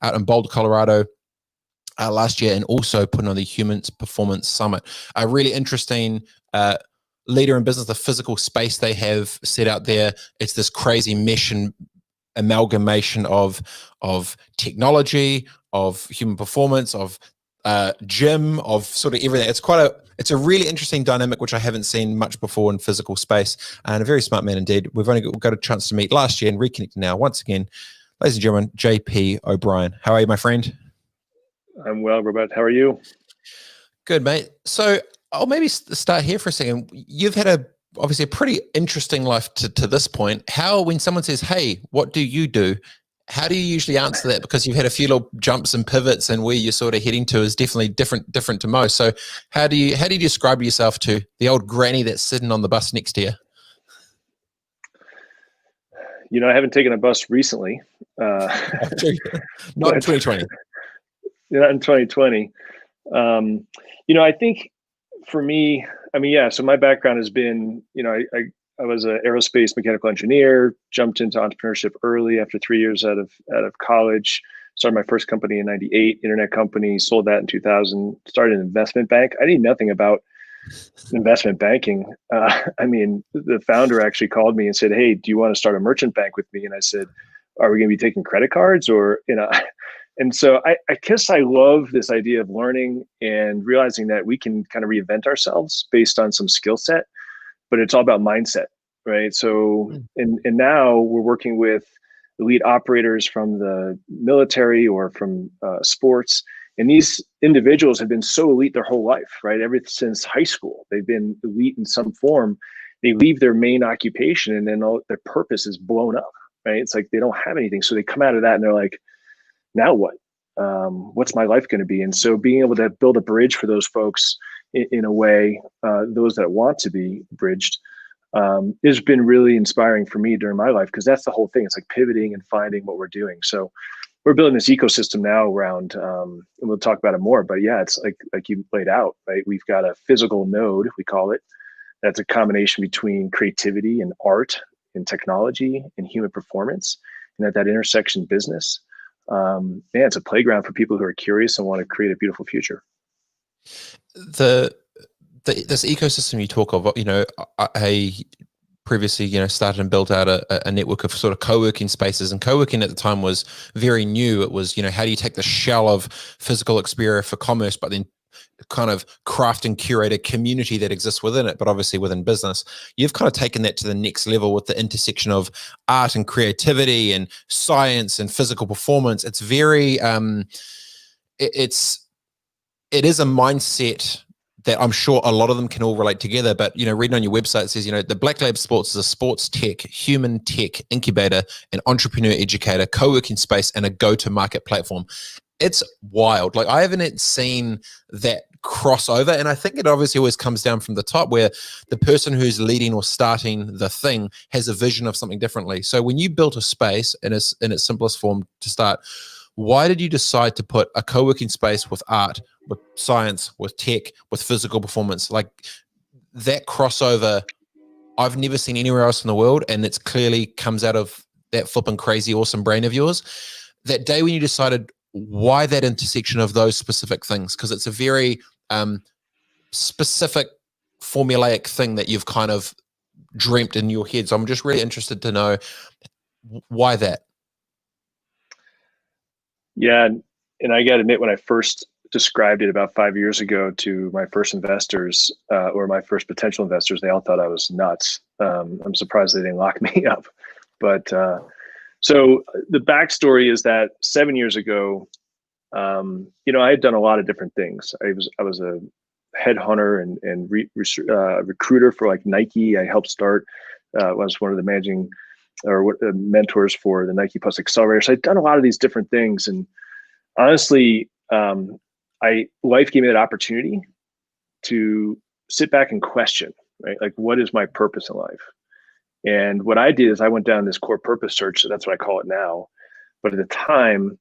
out in Boulder, Colorado last year, and also putting on the Humans Performance Summit. A really interesting leader in business, the physical space they have set out there. It's this crazy mesh and amalgamation of technology, of human performance, of gym, of sort of everything. It's a really interesting dynamic, which I haven't seen much before in physical space, and a very smart man indeed. We've only got a chance to meet last year and reconnect now once again. Ladies and gentlemen, JP O'Brien. How are you, my friend? I'm well, Robett. How are you? Good, mate. So I'll maybe start here for a second. You've had obviously a pretty interesting life to this point. How, when someone says, hey, what do you do? How do you usually answer that? Because you've had a few little jumps and pivots, and where you're sort of heading to is definitely different to most. So how do you describe yourself to the old granny that's sitting on the bus next to you? You know, I haven't taken a bus recently. Not in 2020. Not in 2020. You know, I think for me, I mean, yeah, so my background has been, you know, I was an aerospace mechanical engineer, jumped into entrepreneurship early after 3 years out of college, started my first company in 98, internet company, sold that in 2000, started an investment bank. I knew nothing about investment banking. I mean, the founder actually called me and said, hey, do you want to start a merchant bank with me? And I said, are we going to be taking credit cards? Or, you know, and so I guess I love this idea of learning and realizing that we can kind of reinvent ourselves based on some skill set, but it's all about mindset, right? So, and now we're working with elite operators from the military or from sports. And these individuals have been so elite their whole life, right? Ever since high school, they've been elite in some form. They leave their main occupation and then their purpose is blown up, right? It's like they don't have anything. So they come out of that and they're like, now what? What's my life going to be? And so being able to build a bridge for those folks in a way, those that want to be bridged, has been really inspiring for me during my life, because that's the whole thing. It's like pivoting and finding what we're doing. So we're building this ecosystem now around, and we'll talk about it more, but yeah, it's like you laid out, right? We've got a physical node, we call it, that's a combination between creativity and art and technology and human performance. And at that intersection, business, it's a playground for people who are curious and want to create a beautiful future. This ecosystem you talk of, you know, I previously, you know, started and built out a network of sort of co-working spaces, and co-working at the time was very new. It was, you know, how do you take the shell of physical experience for commerce, but then kind of craft and curate a community that exists within it, but obviously within business. You've kind of taken that to the next level with the intersection of art and creativity and science and physical performance. It's very, it is a mindset that I'm sure a lot of them can all relate together. But, you know, reading on your website, it says, you know, the Black Lab Sports is a sports tech, human tech incubator, an entrepreneur educator, co-working space, and a go-to-market platform. It's wild. Like, I haven't seen that crossover. And I think it obviously always comes down from the top, where the person who's leading or starting the thing has a vision of something differently. So when you built a space in its simplest form to start, why did you decide to put a co-working space with art, with science, with tech, with physical performance? Like, that crossover, I've never seen anywhere else in the world. And it's clearly comes out of that flipping crazy, awesome brain of yours. That day when you decided, why that intersection of those specific things? Because it's a very specific formulaic thing that you've kind of dreamt in your head. So I'm just really interested to know why that. Yeah. And I got to admit, when I first described it about 5 years ago to my first investors, or my first potential investors, they all thought I was nuts. I'm surprised they didn't lock me up. But so the backstory is that 7 years ago, you know, I had done a lot of different things. I was a headhunter and recruiter for like Nike. I helped start, was one of the managing or mentors for the Nike Plus Accelerator. So I'd done a lot of these different things. And honestly, life gave me that opportunity to sit back and question, right? Like, what is my purpose in life? And what I did is I went down this core purpose search. So that's what I call it now. But at the time,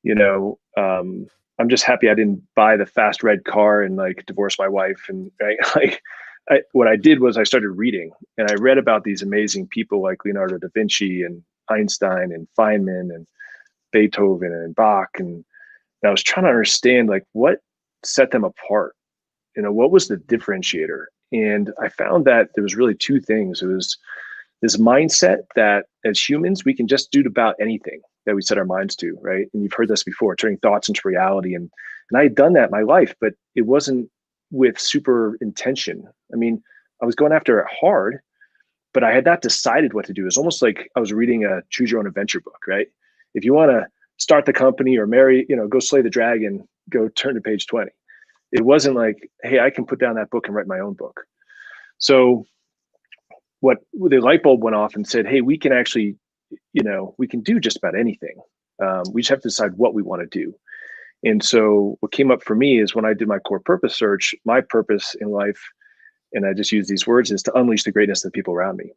you know, I'm just happy I didn't buy the fast red car and like divorce my wife. And right, like, what I did was I started reading, and I read about these amazing people like Leonardo da Vinci and Einstein and Feynman and Beethoven and Bach, and I was trying to understand like what set them apart. What was the differentiator? And I found that there was really two things. It was this mindset that as humans, we can just do about anything that we set our minds to, right? And you've heard this before, turning thoughts into reality. And I had done that in my life, but it wasn't with super intention. I mean, I was going after it hard, but I had not decided what to do. It's almost like I was reading a choose your own adventure book, right? If you want to start the company or marry, go slay the dragon, go turn to page 20. It wasn't like, hey, I can put down that book and write my own book. So what the light bulb went off and said, hey, we can actually, we can do just about anything. We just have to decide what we want to do. And so what came up for me is when I did my core purpose search, my purpose in life, and I just use these words, is to unleash the greatness of the people around me,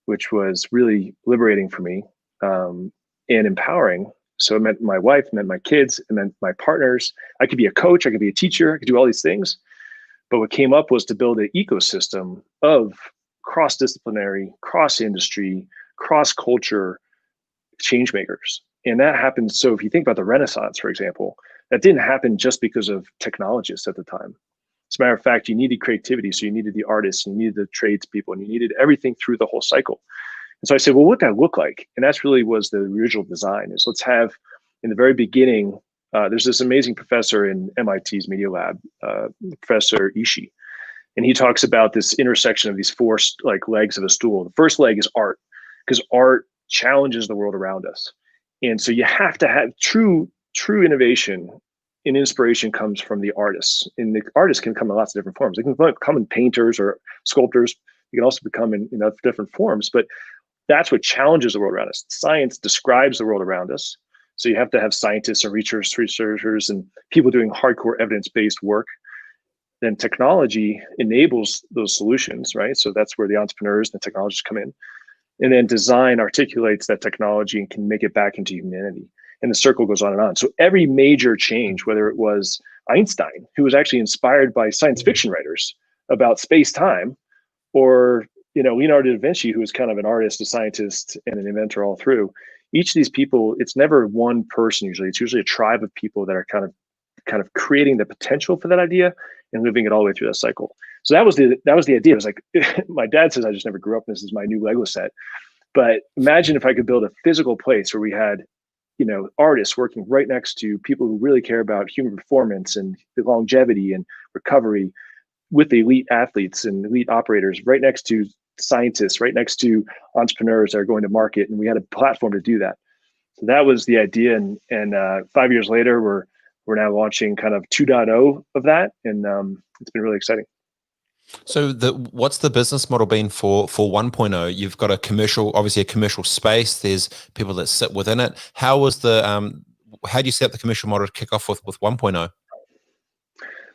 which was really liberating for me and empowering. So it meant my wife, it meant my kids, it meant my partners. I could be a coach, I could be a teacher, I could do all these things. But what came up was to build an ecosystem of cross-disciplinary, cross-industry, cross-culture change makers. And that happened. So if you think about the Renaissance, for example, that didn't happen just because of technologists at the time. As a matter of fact, you needed creativity. So you needed the artists, you needed the tradespeople, and you needed everything through the whole cycle. And so I said, well, what would that look like? And that's really was the original design, is let's have, in the very beginning, there's this amazing professor in MIT's Media Lab, Professor Ishii. And he talks about this intersection of these four legs of a stool. The first leg is art, because art challenges the world around us. And so you have to have true innovation and inspiration comes from the artists. And the artists can come in lots of different forms. They can come in painters or sculptors. You can also become in different forms, but that's what challenges the world around us. Science describes the world around us. So you have to have scientists and researchers and people doing hardcore evidence-based work. Then technology enables those solutions, right? So that's where the entrepreneurs and the technologists come in. And then design articulates that technology and can make it back into humanity. And the circle goes on and on. So every major change, whether it was Einstein, who was actually inspired by science fiction writers about space-time, or Leonardo da Vinci, who was kind of an artist, a scientist, and an inventor all through. Each of these people, it's never one person usually. It's usually a tribe of people that are kind of creating the potential for that idea and moving it all the way through that cycle. So that was the idea. It was like, my dad says I just never grew up, and this is my new Lego set. But imagine if I could build a physical place where we had, artists working right next to people who really care about human performance and longevity and recovery, with the elite athletes and elite operators right next to scientists, right next to entrepreneurs that are going to market. And we had a platform to do that. So that was the idea. And 5 years later, we're now launching kind of 2.0 of that. And it's been really exciting. So what's the business model been for 1.0? You've got obviously a commercial space. There's people that sit within it. How do you set up the commercial model to kick off with 1.0?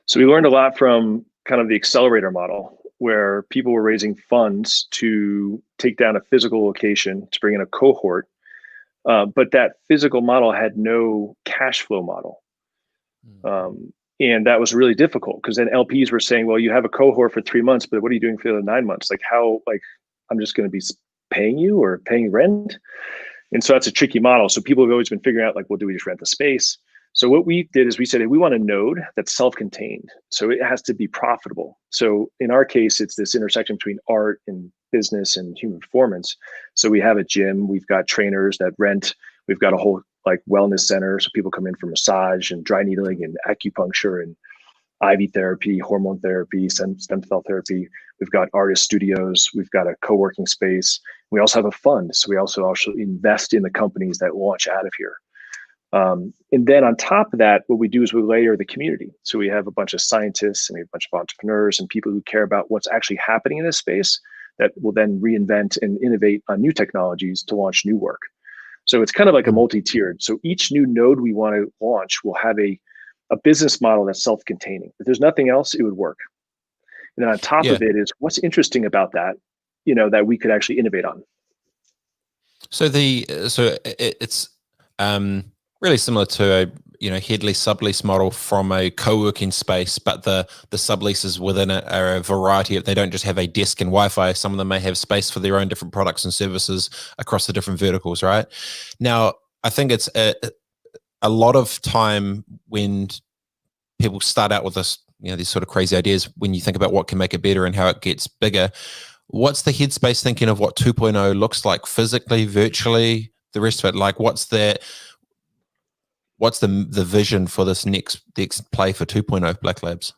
So we learned a lot from kind of the accelerator model, where people were raising funds to take down a physical location to bring in a cohort. But that physical model had no cash flow model. And that was really difficult, because then LPs were saying, well, you have a cohort for 3 months, but what are you doing for the other 9 months? I'm just going to be paying you or paying rent. And so that's a tricky model. So people have always been figuring out, well, do we just rent the space? So what we did is we said, hey, we want a node that's self-contained. So it has to be profitable. So in our case, it's this intersection between art and business and human performance. So we have a gym, we've got trainers that rent, we've got a whole wellness center. So people come in for massage and dry needling and acupuncture and IV therapy, hormone therapy, stem cell therapy. We've got artist studios. We've got a co-working space. We also have a fund. So we also invest in the companies that launch out of here. And then on top of that, what we do is we layer the community. So we have a bunch of scientists and we have a bunch of entrepreneurs and people who care about what's actually happening in this space that will then reinvent and innovate on new technologies to launch new work. So it's kind of like a multi-tiered. So each new node we want to launch will have a business model that's self-containing. If there's nothing else, it would work. And then on top of it is what's interesting about that, that we could actually innovate on. So it's really similar to a head lease sublease model from a co-working space, but the subleases within it are a variety of. They don't just have a desk and Wi-Fi. Some of them may have space for their own different products and services across the different verticals. Right now, I think it's a lot of time when people start out with this, these sort of crazy ideas, when you think about what can make it better and how it gets bigger, what's the headspace thinking of what 2.0 looks like physically, virtually, the rest of it? Like, what's the vision for this next play for 2.0 Black Labs?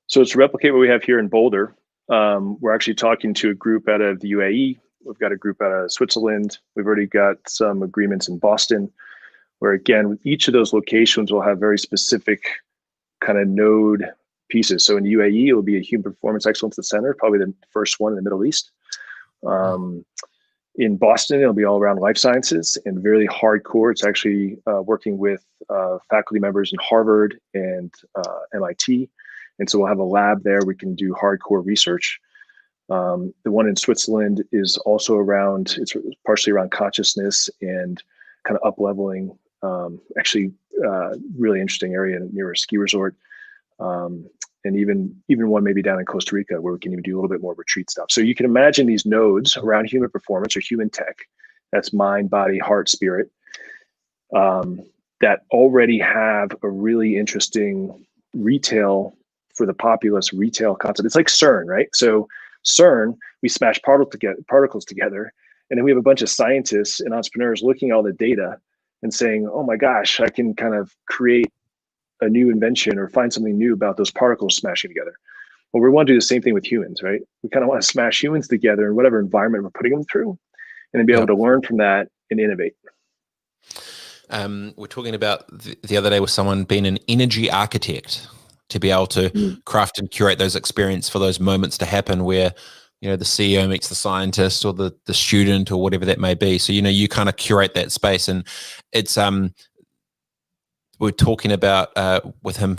So it's to replicate what we have here in Boulder. We're actually talking to a group out of the UAE. We've got a group out of Switzerland. We've already got some agreements in Boston, where again, each of those locations will have very specific kind of node pieces. So in the UAE, it will be a human performance excellence center, probably the first one in the Middle East. In Boston, it'll be all around life sciences and very hardcore. It's actually working with faculty members in Harvard and MIT. And so we'll have a lab there. We can do hardcore research. The one in Switzerland is also around, it's partially around consciousness and kind of up-leveling. Actually, really interesting area near a ski resort. And even one maybe down in Costa Rica, where we can even do a little bit more retreat stuff. So you can imagine these nodes around human performance or human tech, that's mind, body, heart, spirit, that already have a really interesting retail for the populace retail concept. It's like CERN, right? So CERN, we smash particles together, and then we have a bunch of scientists and entrepreneurs looking at all the data and saying, oh my gosh, I can kind of create a new invention or find something new about those particles smashing together. Well, we want to do the same thing with humans, right? We kind of want to smash humans together in whatever environment we're putting them through, and then be able to learn from that and innovate. We're talking about the other day with someone being an energy architect, to be able to craft and curate those experiences for those moments to happen where, the CEO meets the scientist or the student or whatever that may be. So, you kind of curate that space. And it's, we're talking about with him,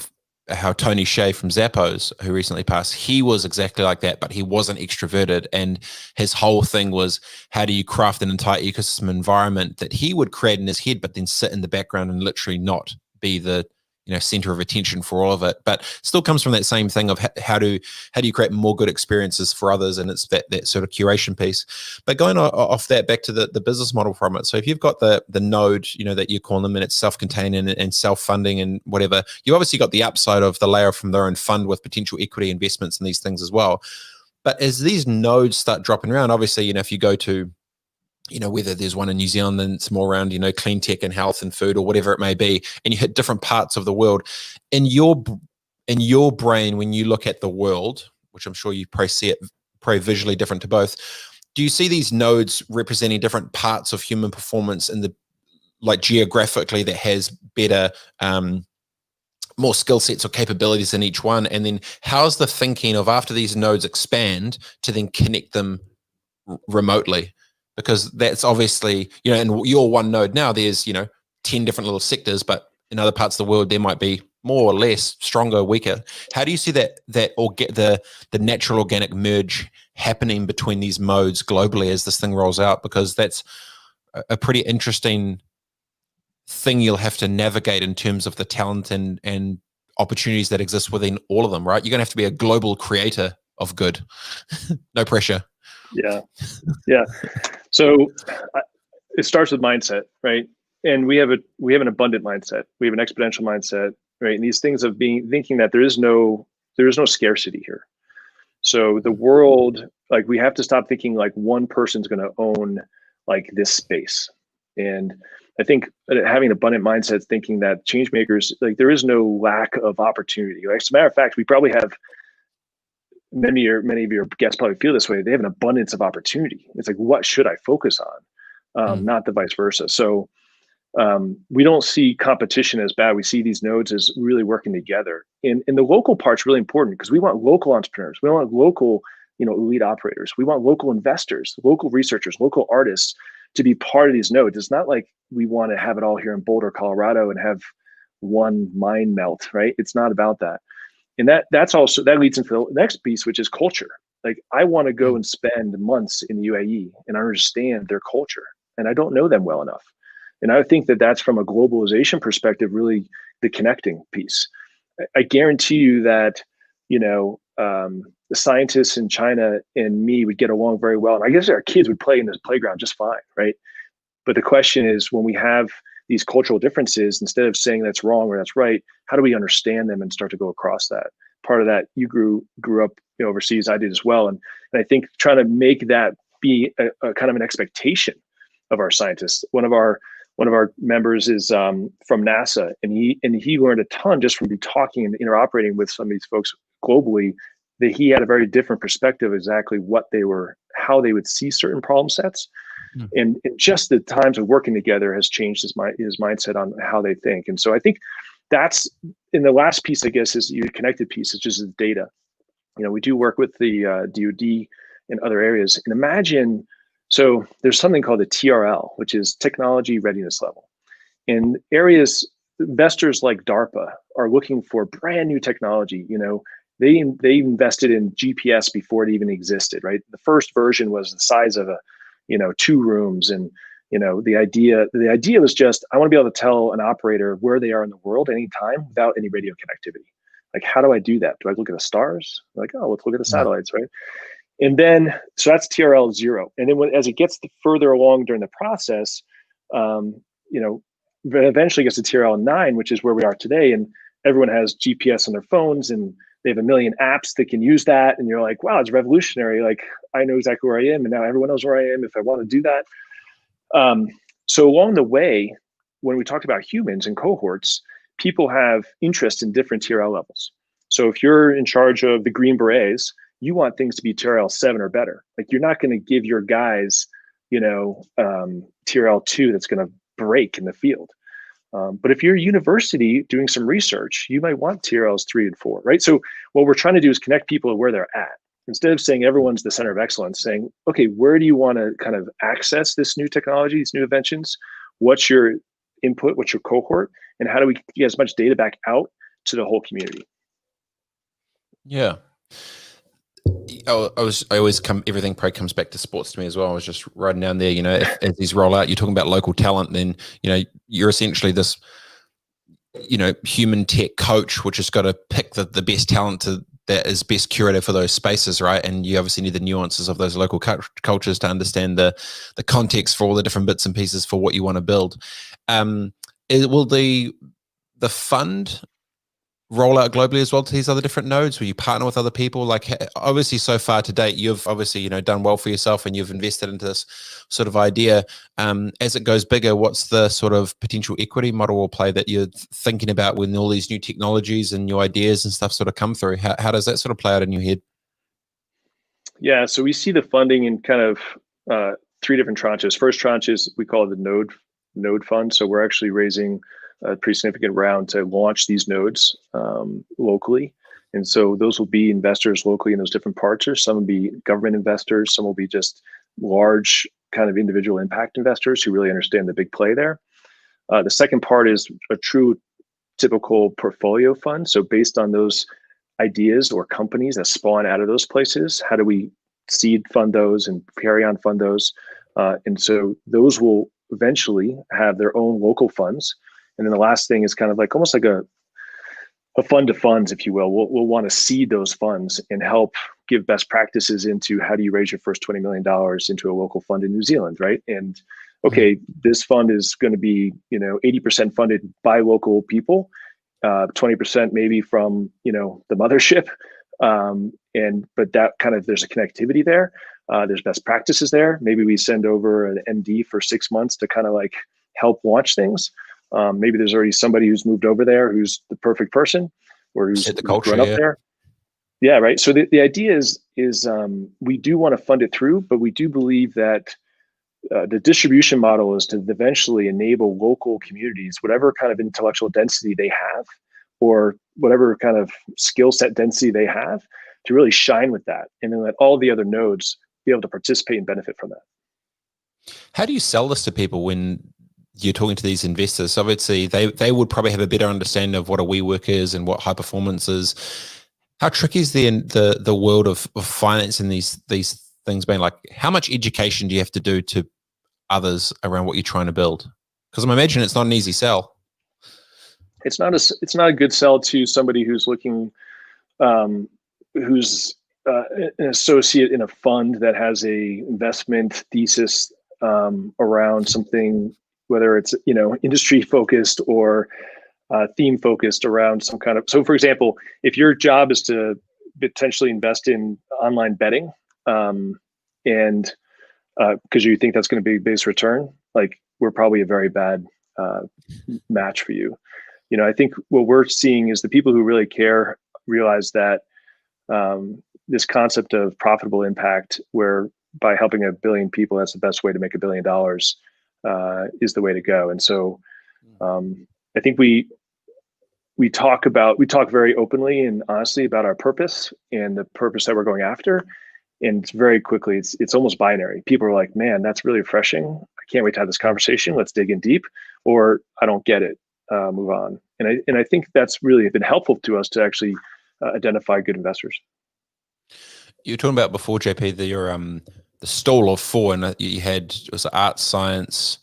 how Tony Hsieh from Zappos, who recently passed, he was exactly like that, but he wasn't extroverted. And his whole thing was, how do you craft an entire ecosystem environment that he would create in his head, but then sit in the background and literally not be the center of attention for all of it, but still comes from that same thing of how do you create more good experiences for others, and it's that sort of curation piece. But going off that, back to the business model from it. So if you've got the node, that you call them, and it's self-contained and self-funding and whatever, you obviously got the upside of the layer from their own fund with potential equity investments and these things as well. But as these nodes start dropping around, obviously, if you go to whether there's one in New Zealand and it's more around, clean tech and health and food or whatever it may be, and you hit different parts of the world, in your brain, when you look at the world, which I'm sure you probably see it probably visually different to both, do you see these nodes representing different parts of human performance in the, like, geographically, that has better, more skill sets or capabilities in each one? And then how's the thinking of, after these nodes expand, to then connect them remotely? Because that's obviously, in your one node now, there's, 10 different little sectors, but in other parts of the world, there might be more or less, stronger, weaker. How do you see the natural organic merge happening between these modes globally as this thing rolls out? Because that's a pretty interesting thing you'll have to navigate in terms of the talent and opportunities that exist within all of them, right? You're going to have to be a global creator of good. No pressure. Yeah. So it starts with mindset, right? And we have an abundant mindset. We have an exponential mindset, right? And these things of thinking that there is no scarcity here. So the world, like, we have to stop thinking like one person's going to own like this space. And I think having abundant mindset, thinking that change makers, like, there is no lack of opportunity. Like, as a matter of fact, we probably have, many of your guests probably feel this way. They have an abundance of opportunity. It's like, what should I focus on? Not the vice versa. So we don't see competition as bad. We see these nodes as really working together. And the local part's really important, because we want local entrepreneurs. We want local, elite operators. We want local investors, local researchers, local artists to be part of these nodes. It's not like we want to have it all here in Boulder, Colorado, and have one mind melt, right? It's not about that. And that leads into the next piece, which is culture. Like, I want to go and spend months in the UAE and understand their culture, and I don't know them well enough. And I think that that's, from a globalization perspective, really the connecting piece. I guarantee you that, the scientists in China and me would get along very well. And I guess our kids would play in this playground just fine, right? But the question is, when we have these cultural differences, instead of saying that's wrong or that's right, how do we understand them and start to go across that? Part of that, you grew up overseas, I did as well. And I think trying to make that be a kind of an expectation of our scientists. One of our members is from NASA, and he learned a ton just from talking and interoperating with some of these folks globally, that he had a very different perspective exactly how they would see certain problem sets. And just the times of working together has changed his mindset on how they think. And so I think that's, in the last piece, I guess, is your connected piece, is just the data. We do work with the DoD and other areas. And imagine, so there's something called the TRL, which is technology readiness level. In areas, investors like DARPA are looking for brand new technology. They invested in GPS before it even existed, right? The first version was the size of 2 rooms. And, the idea was just, I want to be able to tell an operator where they are in the world anytime without any radio connectivity. Like, how do I do that? Do I look at the stars? Like, oh, let's look at the satellites, right? And then, so that's TRL 0. And then as it gets further along during the process, eventually gets to TRL 9, which is where we are today. And everyone has GPS on their phones, and they have a million apps that can use that. And you're like, wow, it's revolutionary. Like, I know exactly where I am, and now everyone knows where I am if I want to do that. So along the way, when we talked about humans and cohorts, people have interest in different TRL levels. So if you're in charge of the Green Berets, you want things to be TRL 7 or better. Like, you're not going to give your guys, TRL 2 that's going to break in the field. But if you're a university doing some research, you might want TRLs 3 and 4, right? So what we're trying to do is connect people to where they're at. Instead of saying everyone's the center of excellence, saying, okay, where do you want to kind of access this new technology, these new inventions? What's your input? What's your cohort? And how do we get as much data back out to the whole community? Yeah. Everything probably comes back to sports to me as well. I was just writing down there, as these roll out, you're talking about local talent, then, you're essentially this, human tech coach, which has got to pick the best talent that is best curated for those spaces, right? And you obviously need the nuances of those local cultures to understand the context for all the different bits and pieces for what you want to build. Will the fund roll out globally as well to these other different nodes? Will you partner with other people? Like, obviously so far to date, you've obviously, done well for yourself, and you've invested into this sort of idea. As it goes bigger, what's the sort of potential equity model or play that you're thinking about when all these new technologies and new ideas and stuff sort of come through? How does that sort of play out in your head? Yeah, so we see the funding in kind of 3 different tranches. First tranche is, we call it the node fund. So we're actually raising a pretty significant round to launch these nodes locally. And so those will be investors locally in those different parts, or some will be government investors, some will be just large kind of individual impact investors who really understand the big play there. The second part is a true typical portfolio fund. So based on those ideas or companies that spawn out of those places, how do we seed fund those and carry on fund those? And so those will eventually have their own local funds. And then the last thing is kind of like almost like a fund to funds, if you will. We'll want to seed those funds and help give best practices into how do you raise your first $20 million into a local fund in New Zealand, right? And okay, this fund is going to be 80% funded by local people, 20% maybe from the mothership, but that kind of, there's a connectivity there. There's best practices there. Maybe we send over an MD for 6 months to kind of like help launch things. Maybe there's already somebody who's moved over there who's the perfect person, or who's Set the culture, grown up there. Yeah, right. So the idea is we do want to fund it through, but we do believe that the distribution model is to eventually enable local communities, whatever kind of intellectual density they have, or whatever kind of skill set density they have, to really shine with that, and then let all the other nodes be able to participate and benefit from that. How do you sell this to people when you're talking to these investors? Obviously, they would probably have a better understanding of what a WeWork is and what high performance is. How tricky is the world of financing these things being? Like, how much education do you have to do to others around what you're trying to build? Because I'm imagining it's not an easy sell. It's not a good sell to somebody who's looking, who's an associate in a fund that has a investment thesis around something, whether it's, industry focused or theme focused around some kind of, so for example, if your job is to potentially invest in online betting, and because you think that's going to be base return, like we're probably a very bad match for you. I think what we're seeing is the people who really care realize that this concept of profitable impact, where by helping 1 billion people, that's the best way to make $1 billion, is the way to go. And so I think we talk very openly and honestly about our purpose and the purpose that we're going after. And very quickly, it's almost binary. People are like, man, that's really refreshing. I can't wait to have this conversation. Let's dig in deep. Or I don't get it. Move on. And I think that's really been helpful to us to actually identify good investors. You were talking about before, JP, the stall of 4, and you had, it was art, science,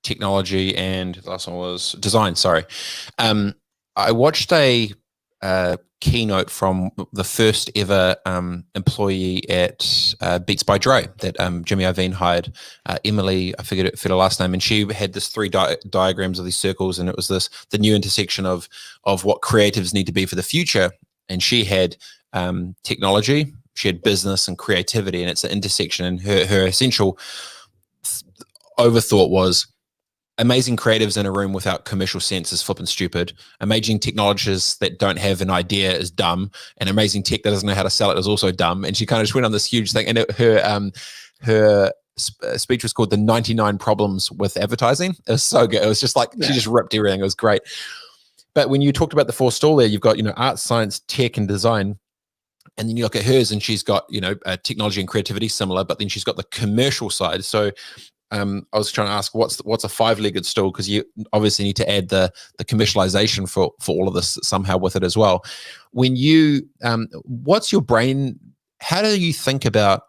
technology, and the last one was design. Sorry. I watched a keynote from the first ever employee at Beats by Dre that Jimmy Iovine hired. Emily, I forget her last name, and she had this 3 diagrams of these circles, and it was the new intersection of what creatives need to be for the future. And she had technology, she had business and creativity, and it's an intersection. And her essential overthought was, amazing creatives in a room without commercial sense is flipping stupid. Amazing technologists that don't have an idea is dumb, and amazing tech that doesn't know how to sell it is also dumb. And she kind of just went on this huge thing. And her speech was called "The 99 Problems with Advertising." It was so good. It was just like she just ripped everything. It was great. But when you talked about the 4 stall there, you've got art, science, tech, and design. And then you look at hers, and she's got technology and creativity similar, but then she's got the commercial side. So I was trying to ask, what's a 5-legged stool? Because you obviously need to add the commercialization for all of this somehow with it as well. When you, what's your brain? How do you think about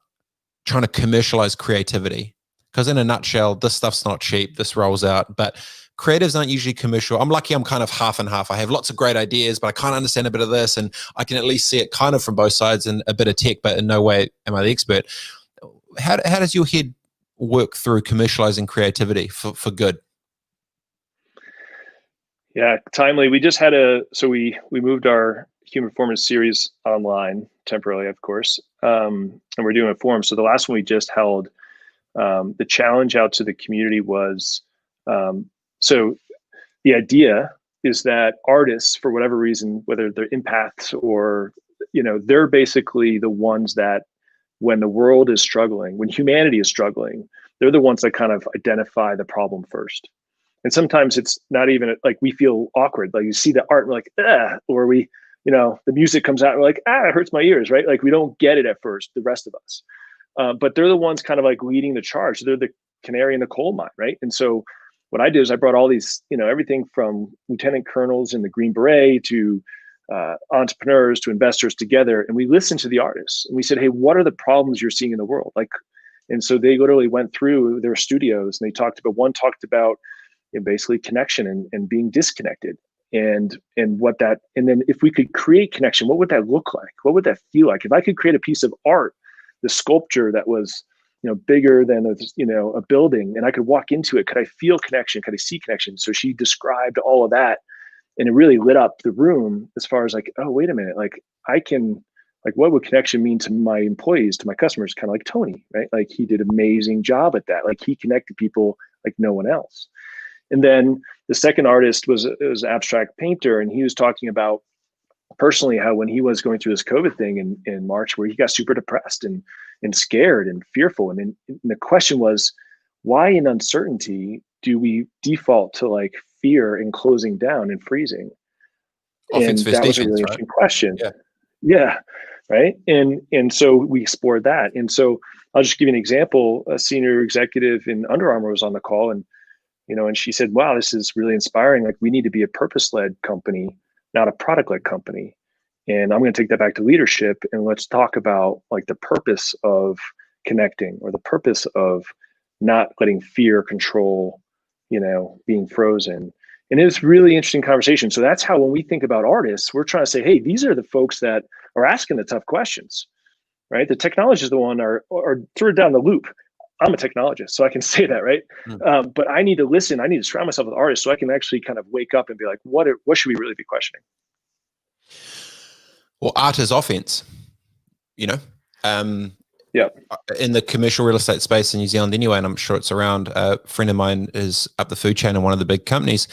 trying to commercialize creativity? Because in a nutshell, this stuff's not cheap. This rolls out, but creatives aren't usually commercial. I'm lucky. I'm kind of half and half. I have lots of great ideas, but I can't understand a bit of this, and I can at least see it kind of from both sides and a bit of tech, but in no way am I the expert. How does your head work through commercializing creativity for good? Yeah, timely. We just had we moved our human performance series online temporarily, of course, and we're doing a forum. So the last one we just held, the challenge out to the community was, so the idea is that artists, for whatever reason, whether they're empaths or, they're basically the ones that, when the world is struggling, when humanity is struggling, they're the ones that kind of identify the problem first. And sometimes it's not even like we feel awkward. Like you see the art and we're like, or we, the music comes out and we're like, it hurts my ears, right? Like we don't get it at first, the rest of us. But they're the ones kind of like leading the charge. They're the canary in the coal mine, right? And so what I did is I brought all these, everything from lieutenant colonels in the Green Beret to entrepreneurs to investors together, and we listened to the artists and we said, hey, what are the problems you're seeing in the world? And so they literally went through their studios and one talked about basically connection and being disconnected and what that, and then if we could create connection, what would that look like? What would that feel like? If I could create a piece of art, the sculpture that was, bigger than a building, and I could walk into it, could I feel connection? Could I see connection? So she described all of that, and it really lit up the room as far as like, oh, wait a minute, like I can, like what would connection mean to my employees, to my customers? Kind of like Tony, right? Like he did an amazing job at that. Like he connected people like no one else. And then the second artist was an abstract painter, and he was talking about personally how when he was going through this COVID thing in March, where he got super depressed and scared and fearful. And the question was, why in uncertainty do we default to like fear and closing down and freezing? Offense and that was a really interesting question. Yeah. Right. And so we explored that. And so I'll just give you an example. A senior executive in Under Armour was on the call, and and she said, wow, this is really inspiring. Like we need to be a purpose-led company, not a product-led company. And I'm going to take that back to leadership, and let's talk about like the purpose of connecting, or the purpose of not letting fear control, being frozen. And it was really interesting conversation. So that's how, when we think about artists, we're trying to say, hey, these are the folks that are asking the tough questions, right? The technology is the one, or throw it down the loop. I'm a technologist, so I can say that, right? But I need to listen. I need to surround myself with artists so I can actually kind of wake up and be like, what should we really be questioning? Well, art is offense, you know. Yeah. In the commercial real estate space in New Zealand anyway, and I'm sure it's around, a friend of mine is up the food chain in one of the big companies.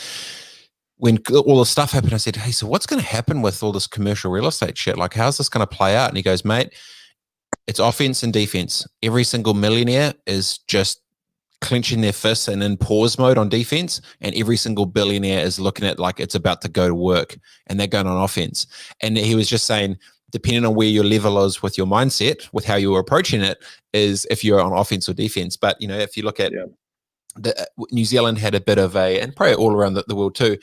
When all the stuff happened, I said, hey, so what's going to happen with all this commercial real estate shit? Like, how's this going to play out? And he goes, mate, it's offense and defense. Every single millionaire is just clenching their fists and in pause mode on defense, and every single billionaire is looking at like it's about to go to work, and they're going on offense. And he was just saying, depending on where your level is with your mindset, with how you were approaching it, is if you're on offense or defense. But, you know, if you look at New Zealand had a bit of a, and probably all around the world too,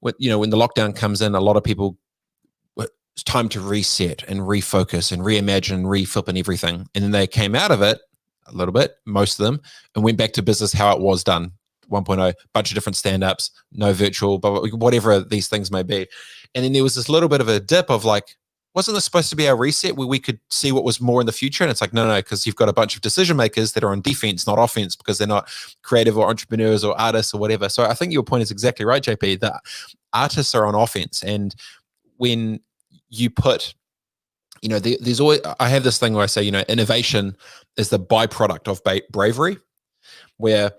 when the lockdown comes in, a lot of people, it's time to reset and refocus and reimagine and reflip and everything. And then they came out of it a little bit, most of them, and went back to business how it was done, 1.0, bunch of different stand-ups, no virtual, but whatever these things may be. And then there was this little bit of a dip of like, wasn't this supposed to be our reset where we could see what was more in the future? And it's like, no, because you've got a bunch of decision makers that are on defense, not offense, because they're not creative or entrepreneurs or artists or whatever. So I think your point is exactly right, JP, that artists are on offense. And when you put, there's always, I have this thing where I say, innovation is the byproduct of bravery, where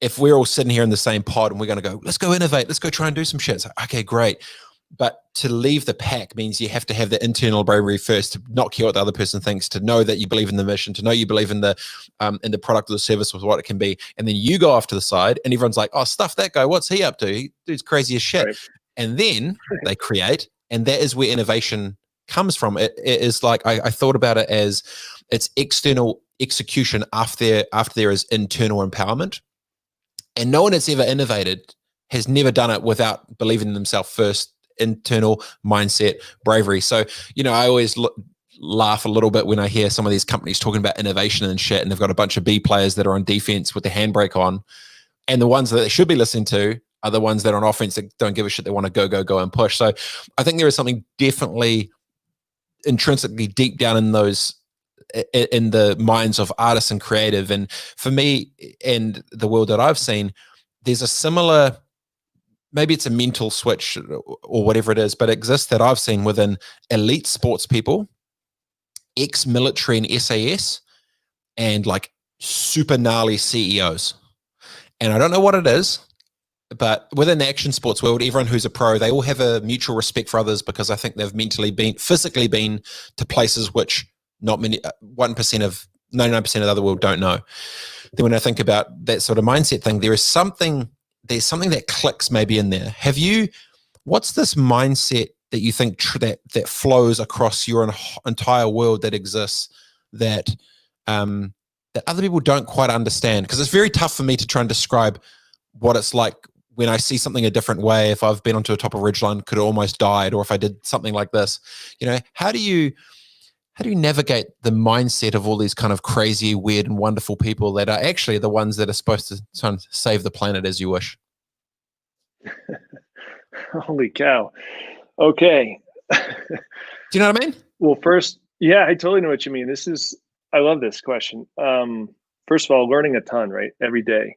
if we're all sitting here in the same pod and we're going to go, let's go innovate, let's go try and do some shit. It's like, okay, great. But to leave the pack means you have to have the internal bravery first, to not care what the other person thinks, to know that you believe in the mission, to know you believe in the product or the service with what it can be. And then you go off to the side and everyone's like, oh, stuff that guy. What's he up to? Dude's crazy as shit. Right. And then they create, and that is where innovation comes from. It is like, I thought about it as it's external execution after there is internal empowerment. And no one that's ever innovated has never done it without believing in themselves first. Internal mindset, bravery. So, I always laugh a little bit when I hear some of these companies talking about innovation and shit, and they've got a bunch of B players that are on defense with the handbrake on, and the ones that they should be listening to are the ones that are on offense that don't give a shit. They want to go and push. So I think there is something definitely intrinsically deep down in the minds of artists and creative. And for me, and the world that I've seen, there's a similar, maybe it's a mental switch or whatever it is, but it exists that I've seen within elite sports people, ex-military and SAS, and like super gnarly CEOs. And I don't know what it is, but within the action sports world, everyone who's a pro, they all have a mutual respect for others because I think they've physically been to places which not many, 1% of 99% of the other world don't know. Then when I think about that sort of mindset thing, there's something that clicks maybe in there. What's this mindset that you think that flows across your entire world that exists that other people don't quite understand? Because it's very tough for me to try and describe what it's like when I see something a different way. If I've been onto a top of ridgeline, could have almost died, or if I did something like this, how do you navigate the mindset of all these kind of crazy, weird, and wonderful people that are actually the ones that are supposed to try and save the planet as you wish? Holy cow. Okay. Do you know what I mean? Well, first, yeah, I totally know what you mean. I love this question. First of all, learning a ton, right? Every day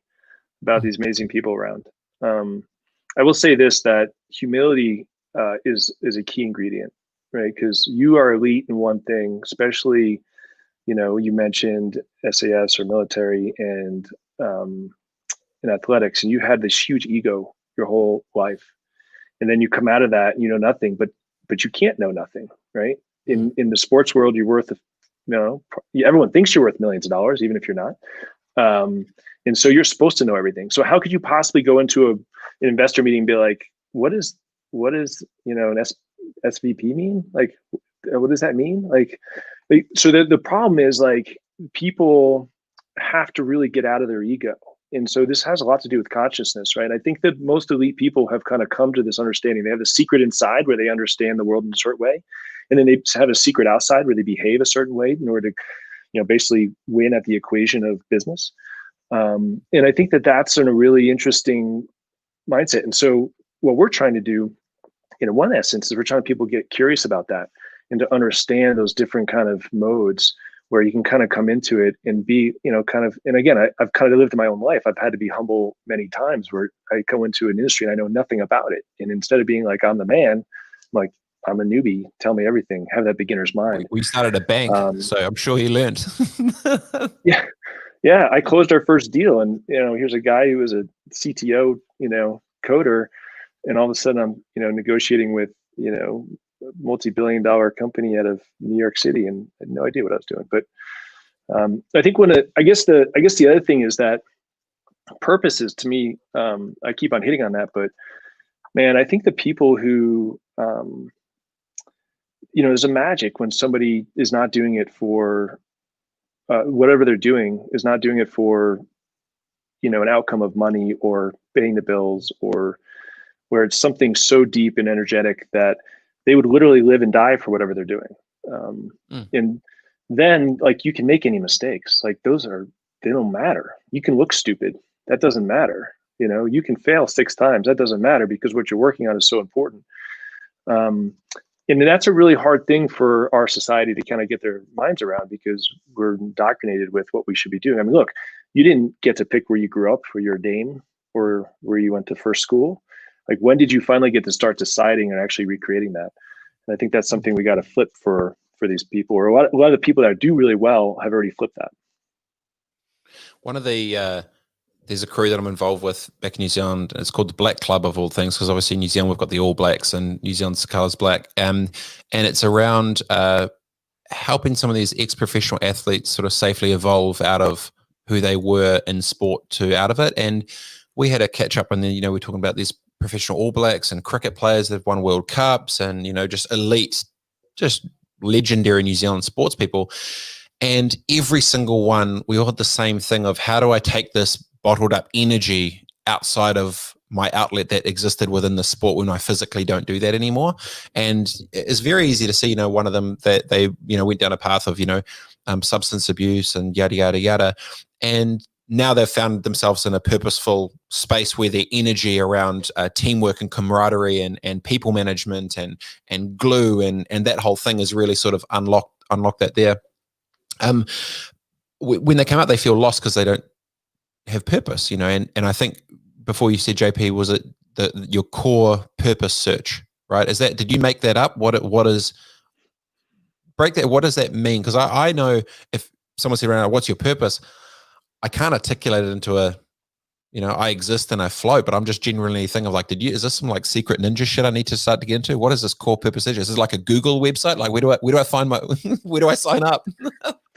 about these amazing people around. I will say this, that humility is a key ingredient, right? Because you are elite in one thing, especially, you mentioned SAS or military and in athletics, and you had this huge ego your whole life. And then you come out of that, and you know nothing, but you can't know nothing, right? In the sports world, you're worth, everyone thinks you're worth millions of dollars, even if you're not. And so you're supposed to know everything. So how could you possibly go into an investor meeting and be like, what is an SVP mean? Like, what does that mean? So the problem is, like, people have to really get out of their ego. And so this has a lot to do with consciousness, right? I think that most elite people have kind of come to this understanding. They have a secret inside where they understand the world in a certain way. And then they have a secret outside where they behave a certain way in order to, basically win at the equation of business. And I think that that's in a really interesting mindset. And so what we're trying to do, in one essence, is we're trying to people get curious about that and to understand those different kind of modes where you can kind of come into it and be, kind of, and again, I've kind of lived my own life. I've had to be humble many times where I go into an industry and I know nothing about it. And instead of being like, I'm the man, I'm like, I'm a newbie, tell me everything, have that beginner's mind. We started a bank, so I'm sure he learned. Yeah. Yeah. I closed our first deal, and, here's a guy who was a CTO, coder. And all of a sudden I'm, negotiating with, a multi-billion-dollar company out of New York City, and I had no idea what I was doing. But I think I guess the other thing is that purpose is, to me, I keep on hitting on that, but man, I think the people who, there's a magic when somebody is not doing it for whatever they're doing, is not doing it for, an outcome of money or paying the bills, or where it's something so deep and energetic that they would literally live and die for whatever they're doing. And then, like, you can make any mistakes. Like, they don't matter. You can look stupid. That doesn't matter. You can fail 6 times. That doesn't matter, because what you're working on is so important. And that's a really hard thing for our society to kind of get their minds around, because we're indoctrinated with what we should be doing. I mean, look, you didn't get to pick where you grew up, where you're a Dane, or where you went to first school. Like, when did you finally get to start deciding and actually recreating that? And I think that's something we got to flip for these people, or a lot of the people that do really well have already flipped that. One of the there's a crew that I'm involved with back in New Zealand. It's called the Black Club, of all things, because obviously in New Zealand we've got the All Blacks, and New Zealand's colours black. And it's around helping some of these ex-professional athletes sort of safely evolve out of who they were in sport to out of it. And we had a catch up, and then we're talking about these professional All Blacks and cricket players that have won World Cups, and just elite, just legendary New Zealand sports people. And every single one, we all had the same thing of, how do I take this bottled up energy outside of my outlet that existed within the sport when I physically don't do that anymore? And it's very easy to see, one of them, that they, went down a path of, substance abuse and yada, yada, yada. And now they've found themselves in a purposeful space where their energy around teamwork and camaraderie and people management and glue and that whole thing is really sort of unlocked that there. When they come out, they feel lost because they don't have purpose, and I think before you said, JP, was it your core purpose search, right? Did you make that up? What does that mean? Because I know if someone said around, what's your purpose? I can't articulate it into I exist and I float, but I'm just genuinely thinking of like, is this some like secret ninja shit I need to start to get into? What is this core purpose? Is this like a Google website? Like, where do I find my, where do I sign up?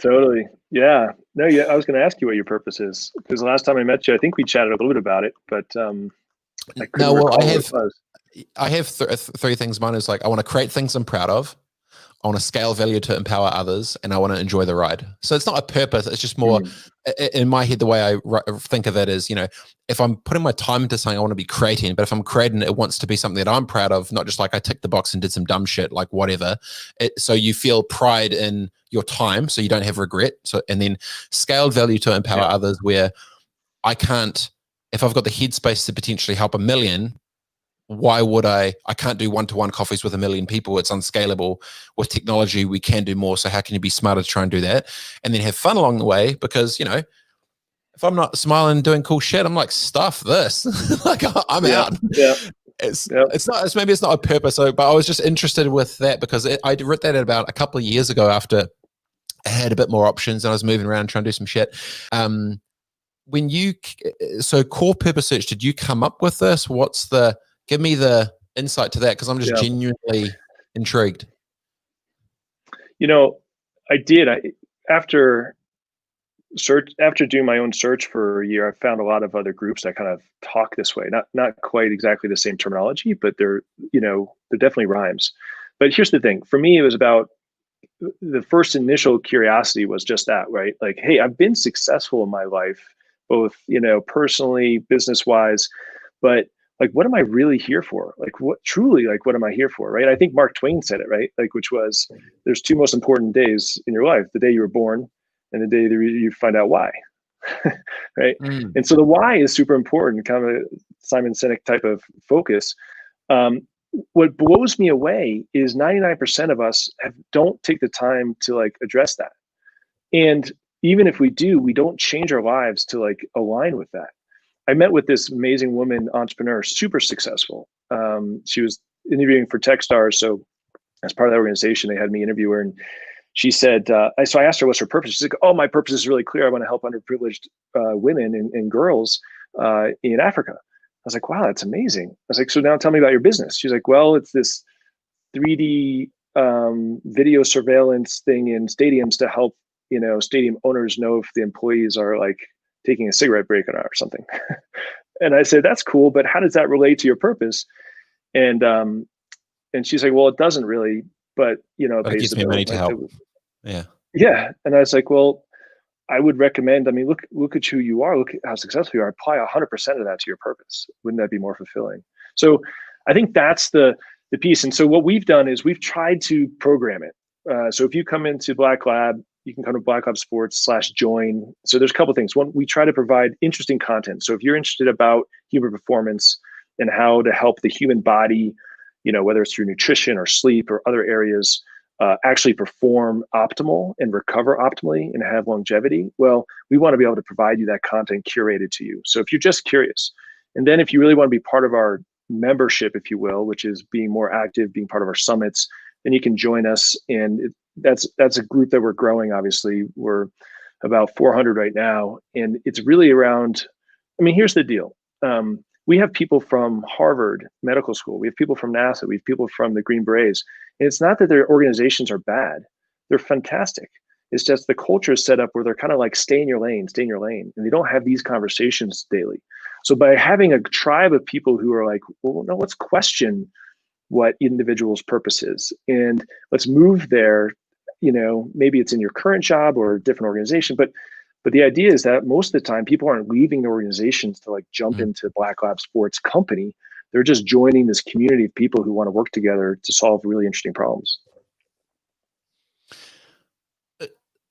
Totally. Yeah. No, yeah. I was going to ask you what your purpose is, because the last time I met you, I think we chatted a little bit about it, but I couldn't recall what it was. I have 3 things. Mine is like, I want to create things I'm proud of. I want to scale value to empower others, and I want to enjoy the ride. So it's not a purpose. It's just more in my head. The way I think of it is, if I'm putting my time into something, I want to be creating, but if I'm creating, it wants to be something that I'm proud of, not just like I ticked the box and did some dumb shit, like whatever. So you feel pride in your time, so you don't have regret. So, and then scaled value to empower others, where I can't, if I've got the headspace to potentially help 1 million, why would I can't do one-to-one coffees with 1 million people. It's unscalable. With technology, we can do more. So how can you be smarter to try and do that? And then have fun along the way, because, if I'm not smiling, doing cool shit, I'm like, stuff this. Like, I'm out. Yeah. Maybe it's not a purpose. But I was just interested with that, because I wrote that about a couple of years ago after I had a bit more options and I was moving around trying to do some shit. So core purpose search, did you come up with this? Give me the insight to that, because I'm just genuinely intrigued. I did. After doing my own search for a year, I found a lot of other groups that kind of talk this way. Not quite exactly the same terminology, but they're definitely rhymes. But here's the thing. For me, it was about the first initial curiosity was just that, right? Like, hey, I've been successful in my life, both, personally, business-wise, but like, what am I really here for? Like, what am I here for? Right. I think Mark Twain said it, right? Like, which was, there's 2 most important days in your life: the day you were born and the day that you find out why. Right. And so the why is super important, kind of a Simon Sinek type of focus. What blows me away is 99% of us don't take the time to like address that. And even if we do, we don't change our lives to like align with that. I met with this amazing woman entrepreneur, super successful. She was interviewing for Techstars. So as part of the organization, they had me interview her, and she said, so I asked her what's her purpose. She's like, oh, my purpose is really clear. I want to help underprivileged women and girls in Africa. I was like, wow, that's amazing. I was like, so now tell me about your business. She's like, well, it's this 3D video surveillance thing in stadiums to help, stadium owners know if the employees are like taking a cigarette break or not or something. And I said, that's cool, but how does that relate to your purpose? And she's like, well, it doesn't really, but it But it pays gives the me bill. money to help. Yeah. Yeah. And I was like, well, I would recommend, I mean, look at who you are, look at how successful you are, apply 100% of that to your purpose. Wouldn't that be more fulfilling? So I think that's the piece. And so what we've done is we've tried to program it. So if you come into Black Lab, you can come to Black Lab Sports/join. So there's a couple of things. One, we try to provide interesting content. So if you're interested about human performance and how to help the human body, whether it's through nutrition or sleep or other areas, actually perform optimal and recover optimally and have longevity, well, we want to be able to provide you that content curated to you. So if you're just curious, and then if you really want to be part of our membership, if you will, which is being more active, being part of our summits, then you can join us. And that's a group that we're growing. Obviously, we're about 400 right now, and it's really around. I mean, here's the deal. We have people from Harvard Medical School. We have people from NASA. We have people from the Green Berets. And it's not that their organizations are bad. They're fantastic. It's just the culture is set up where they're kind of like, stay in your lane, and they don't have these conversations daily. So by having a tribe of people who are like, well, no, let's question what individuals' purpose is, and let's move there. Maybe it's in your current job or a different organization, but the idea is that most of the time people aren't leaving the organizations to like jump into Black Lab Sports company. They're just joining this community of people who want to work together to solve really interesting problems.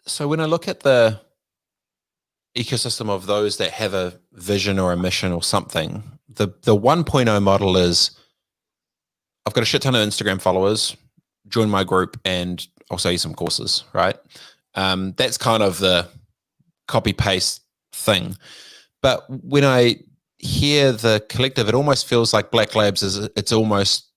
So when I look at the ecosystem of those that have a vision or a mission or something, the 1.0 model is, I've got a shit ton of Instagram followers, join my group and I'll sell you some courses, right? That's kind of the copy paste thing. But when I hear the collective, it almost feels like Black Labs it's almost,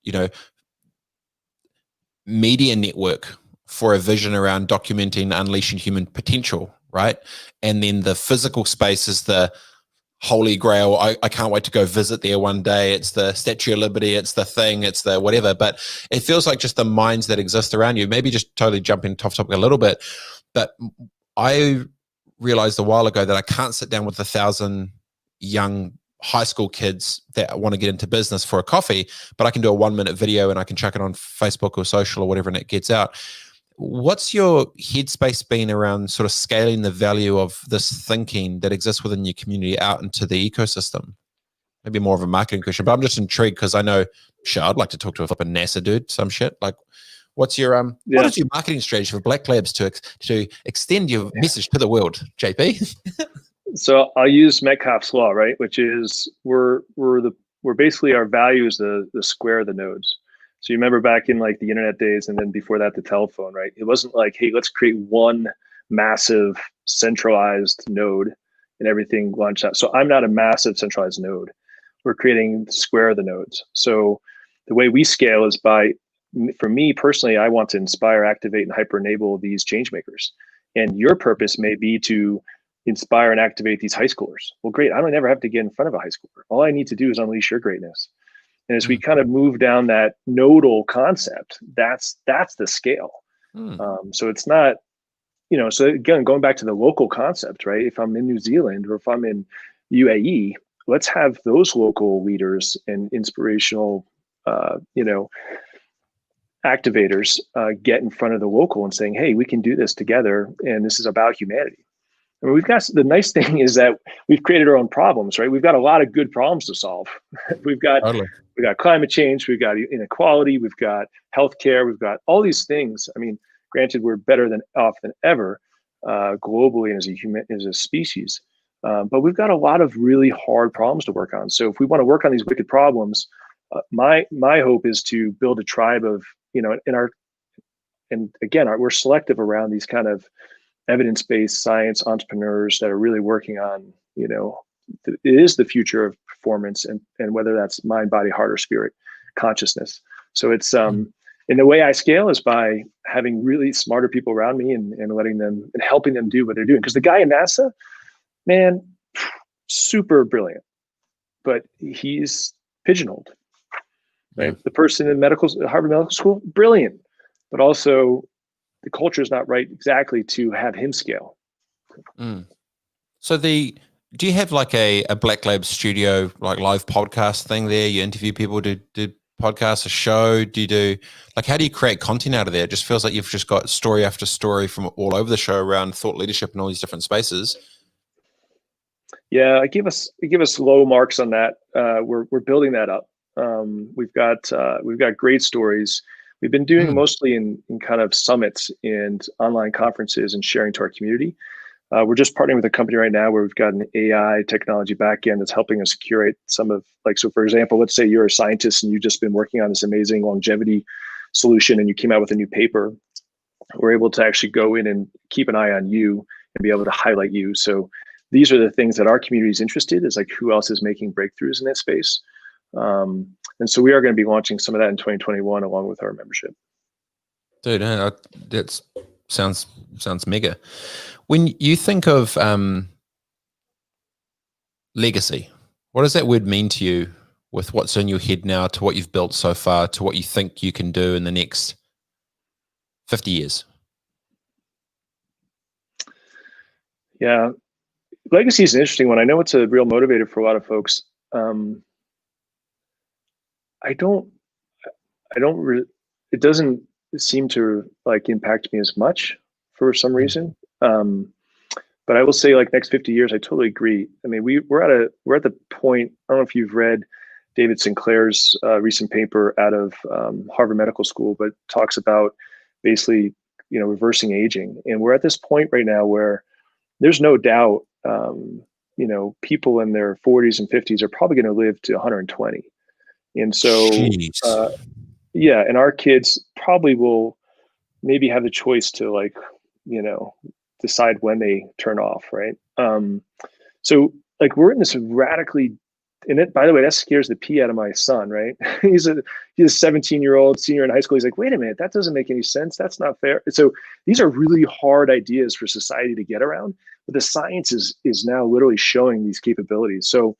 media network for a vision around documenting, unleashing human potential, right? And then the physical space is the holy grail. I can't wait to go visit there one day. It's the Statue of Liberty, it's the thing, it's the whatever. But it feels like just the minds that exist around you. Maybe just totally jumping off topic a little bit. But I realized a while ago that I can't sit down with 1,000 young high school kids that want to get into business for a coffee, but I can do a 1-minute video and I can chuck it on Facebook or social or whatever and it gets out. What's your headspace been around sort of scaling the value of this thinking that exists within your community out into the ecosystem? Maybe more of a marketing question, but I'm just intrigued because I know, sure, I'd like to talk to a flipping NASA dude, some shit. Like, what's your what is your marketing strategy for Black Labs to extend your message to the world, JP? So I'll use Metcalfe's law, right? Which is we're basically, our value is the square of the nodes. So you remember back in like the internet days, and then before that, the telephone, right? It wasn't like, hey, let's create one massive centralized node and everything launched out. So I'm not a massive centralized node. We're creating the square of the nodes. So the way we scale is for me personally, I want to inspire, activate, and hyper enable these change makers. And your purpose may be to inspire and activate these high schoolers. Well, great. I don't ever have to get in front of a high schooler. All I need to do is unleash your greatness. And as we kind of move down that nodal concept, that's the scale. So it's not, so again, going back to the local concept, right? If I'm in New Zealand or if I'm in UAE, let's have those local leaders and inspirational, activators get in front of the local and saying, hey, we can do this together. And this is about humanity. I mean, the nice thing is that we've created our own problems, right? We've got a lot of good problems to solve. We've got climate change, we've got inequality, we've got healthcare, we've got all these things. I mean, granted, we're better off than ever globally as a species, but we've got a lot of really hard problems to work on. So if we want to work on these wicked problems, my hope is to build a tribe of, we're selective around these kind of evidence-based science entrepreneurs that are really working on, it is the future of performance, and whether that's mind, body, heart, or spirit consciousness. So it's and the way I scale is by having really smarter people around me and letting them and helping them do what they're doing. Because the guy in NASA, man, super brilliant, but he's pigeonholed, right? Yeah. The person in Harvard Medical School, brilliant, but also the culture is not right exactly to have him scale. So do you have like a Black Lab studio, like live podcast thing there? You interview people, do podcasts, a show? How do you create content out of there? It just feels like you've just got story after story from all over the show around thought leadership and all these different spaces. Yeah, I give us low marks on that. We're building that up. We've got great stories. We've been doing mostly in kind of summits and online conferences and sharing to our community. We're just partnering with a company right now where we've got an AI technology backend that's helping us curate some of, so for example, let's say you're a scientist and you've just been working on this amazing longevity solution and you came out with a new paper. We're able to actually go in and keep an eye on you and be able to highlight you. So these are the things that our community is interested in, is like who else is making breakthroughs in that space. And so we are going to be launching some of that in 2021 along with our membership. Dude, that sounds mega. When you think of legacy, what does that word mean to you with what's in your head now, to what you've built so far, to what you think you can do in the next 50 years? Yeah, legacy is an interesting one. I know it's a real motivator for a lot of folks. It doesn't seem to like impact me as much for some reason. But I will say, like, next 50 years, I totally agree. I mean, we're at the point, I don't know if you've read David Sinclair's recent paper out of Harvard Medical School, but talks about basically, reversing aging. And we're at this point right now where there's no doubt, people in their 40s and 50s are probably going to live to 120. And so, and our kids probably will maybe have the choice to decide when they turn off, right? So like we're in this radically, and it, by the way, that scares the pee out of my son, right? He's a 17-year-old senior in high school. He's like, wait a minute, that doesn't make any sense. That's not fair. So these are really hard ideas for society to get around, but the science is now literally showing these capabilities. So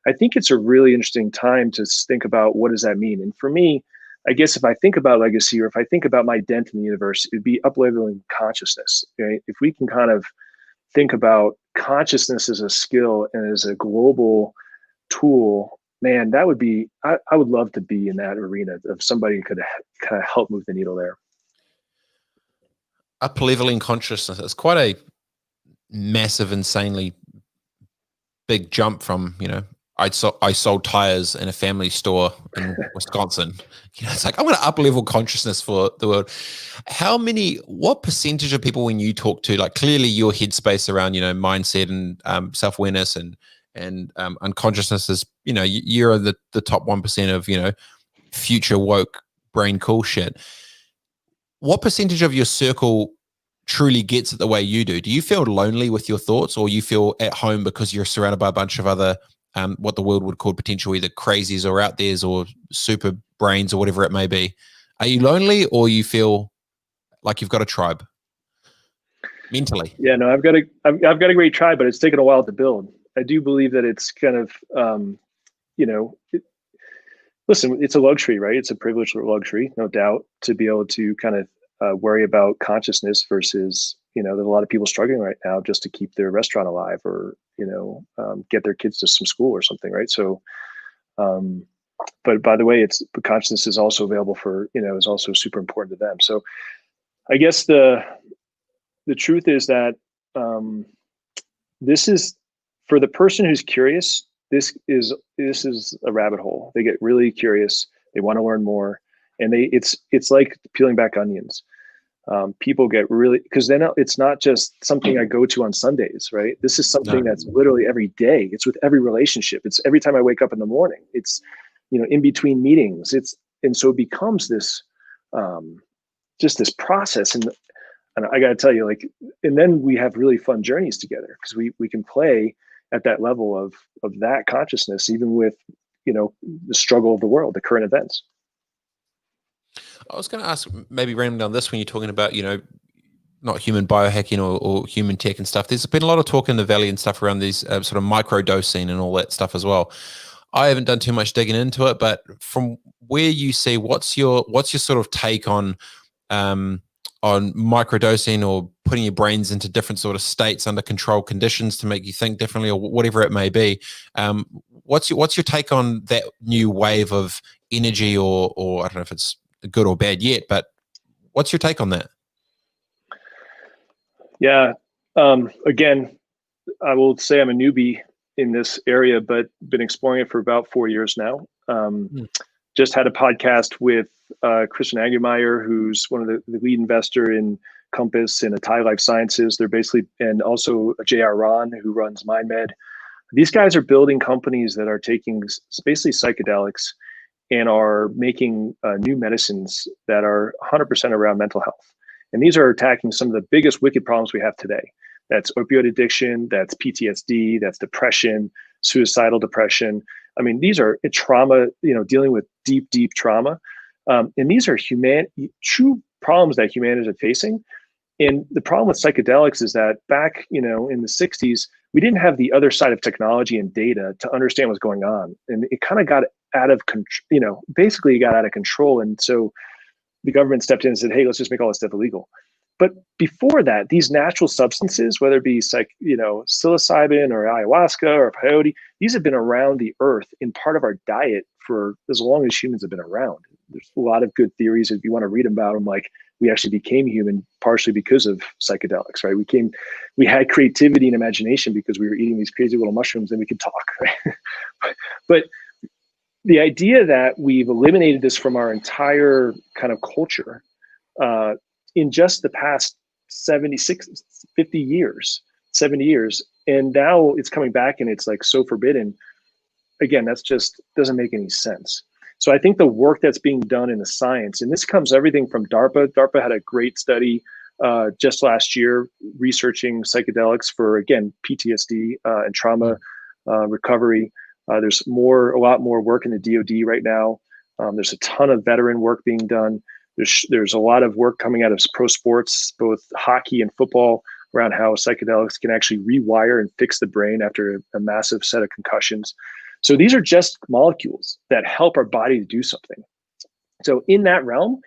I think it's a really interesting time to think about what does that mean? And for me, I guess if I think about legacy, or if I think about my dent in the universe, it'd be up-leveling consciousness. Right? If we can kind of think about consciousness as a skill and as a global tool, man, that would be, I would love to be in that arena of somebody who could kind of help move the needle there. Up-leveling consciousness. It's quite a massive, insanely big jump from, I sold tires in a family store in Wisconsin. It's like, I'm going to up-level consciousness for the world. What percentage of people when you talk to, like clearly your headspace around, mindset and self-awareness and unconsciousness is, you're the top 1% of, future woke brain cool shit. What percentage of your circle truly gets it the way you do? Do you feel lonely with your thoughts, or you feel at home because you're surrounded by a bunch of other what the world would call potential either crazies or out there's or super brains or whatever it may be? Are you lonely, or you feel like you've got a tribe mentally? Yeah, no, I've got a great tribe, but it's taken a while to build. I do believe that it's kind of, listen, it's a luxury, right? It's a privilege or luxury, no doubt, to be able to kind of worry about consciousness versus, there's a lot of people struggling right now just to keep their restaurant alive or, get their kids to some school or something, right? So, but by the way, consciousness is also available for, is also super important to them. So I guess the truth is that this is, for the person who's curious, this is a rabbit hole. They get really curious. They want to learn more, and it's like peeling back onions. People get really, because then it's not just something I go to on Sundays, right? This is something that's literally every day. It's with every relationship. It's every time I wake up in the morning. It's in between meetings. And so it becomes this just this process. And And I got to tell you, like, and then we have really fun journeys together because we can play at that level of that consciousness, even with, the struggle of the world, the current events. I was going to ask, maybe random down this, when you're talking about, not human biohacking or human tech and stuff. There's been a lot of talk in the Valley and stuff around these sort of micro dosing and all that stuff as well. I haven't done too much digging into it, but from where you see, what's your sort of take on microdosing or putting your brains into different sort of states under controlled conditions to make you think differently or whatever it may be? What's your take on that new wave of energy, or I don't know if it's good or bad yet, but what's your take on that? Yeah. Again, I will say I'm a newbie in this area, but been exploring it for about 4 years now. Just had a podcast with Christian Angermeyer, who's one of the lead investor in Compass and Atai Life Sciences. They're basically, and also J.R. Ron, who runs MindMed. These guys are building companies that are taking basically psychedelics and are making new medicines that are 100% around mental health. And these are attacking some of the biggest wicked problems we have today. That's opioid addiction, that's PTSD, that's depression, suicidal depression. I mean, these are trauma, dealing with deep, deep trauma. And these are true problems that humanity is facing. And the problem with psychedelics is that back, in the 60s, we didn't have the other side of technology and data to understand what's going on. And it kind of got out of control, basically got out of control. And so the government stepped in and said, hey, let's just make all this stuff illegal. But before that, these natural substances, whether it be psilocybin or ayahuasca or peyote, these have been around the earth in part of our diet for as long as humans have been around. There's a lot of good theories if you want to read about them, like we actually became human partially because of psychedelics, right? We had creativity and imagination because we were eating these crazy little mushrooms and we could talk, right? But the idea that we've eliminated this from our entire kind of culture in just the past 70 years, and now it's coming back and it's like so forbidden. Again, that's just doesn't make any sense. So I think the work that's being done in the science, and this comes everything from DARPA. DARPA had a great study just last year researching psychedelics for, again, PTSD and trauma recovery. There's a lot more work in the DoD right now. There's a ton of veteran work being done. There's a lot of work coming out of pro sports, both hockey and football, around how psychedelics can actually rewire and fix the brain after a massive set of concussions. So these are just molecules that help our body to do something. So in that realm,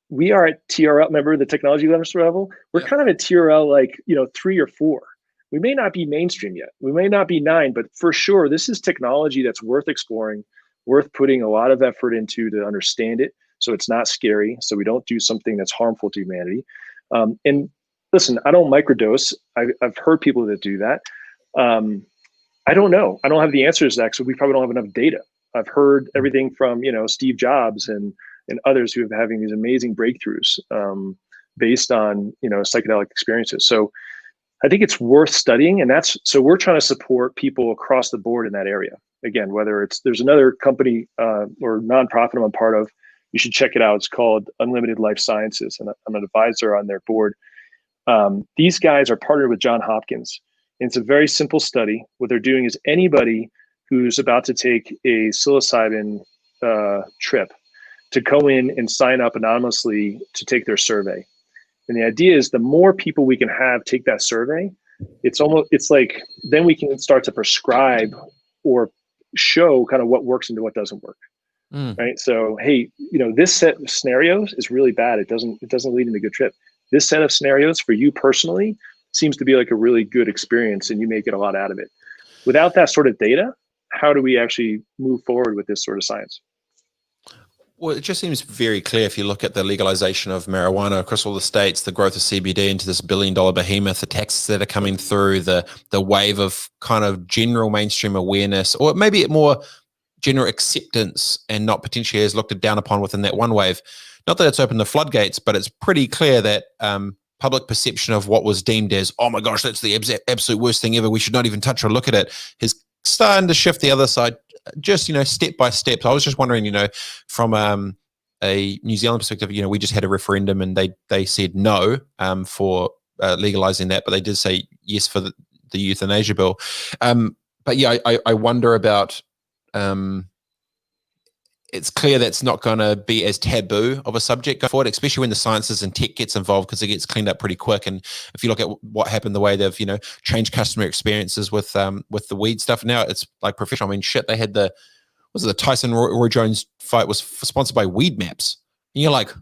we are at TRL, remember the technology level? We're kind of at TRL 3 or 4. We may not be mainstream yet. We may not be 9, but for sure, this is technology that's worth exploring, worth putting a lot of effort into to understand it. So it's not scary. So we don't do something that's harmful to humanity. And listen, I don't microdose. I've heard people that do that. I don't know. I don't have the answers, Zach. So we probably don't have enough data. I've heard everything from, Steve Jobs and others who are having these amazing breakthroughs based on, psychedelic experiences. So I think it's worth studying. And so we're trying to support people across the board in that area. Again, whether there's another company or nonprofit I'm a part of, you should check it out. It's called Unlimited Life Sciences, and I'm an advisor on their board. These guys are partnered with Johns Hopkins. And it's a very simple study. What they're doing is anybody who's about to take a psilocybin trip to go in and sign up anonymously to take their survey. And the idea is the more people we can have take that survey, it's like then we can start to prescribe or show kind of what works and what doesn't work. Right. So, hey, this set of scenarios is really bad. It doesn't lead into a good trip. This set of scenarios for you personally seems to be like a really good experience and you may get a lot out of it. Without that sort of data, how do we actually move forward with this sort of science? Well, it just seems very clear if you look at the legalization of marijuana across all the states, the growth of CBD into this billion-dollar behemoth, the taxes that are coming through, the wave of kind of general mainstream awareness, or maybe it more general acceptance and not potentially as looked down upon within that one wave. Not that it's opened the floodgates, but it's pretty clear that public perception of what was deemed as, oh my gosh, that's the absolute worst thing ever, we should not even touch or look at it, is starting to shift the other side, just, step by step. So I was just wondering, from a New Zealand perspective, we just had a referendum and they said no for legalizing that, but they did say yes for the euthanasia bill. But yeah, I wonder about. It's clear that's not going to be as taboo of a subject going forward, especially when the sciences and tech gets involved, because it gets cleaned up pretty quick. And if you look at what happened, the way they've changed customer experiences with the weed stuff, now it's like professional. I mean, shit, they had the Tyson Roy Jones fight was sponsored by Weed Maps. And you're like,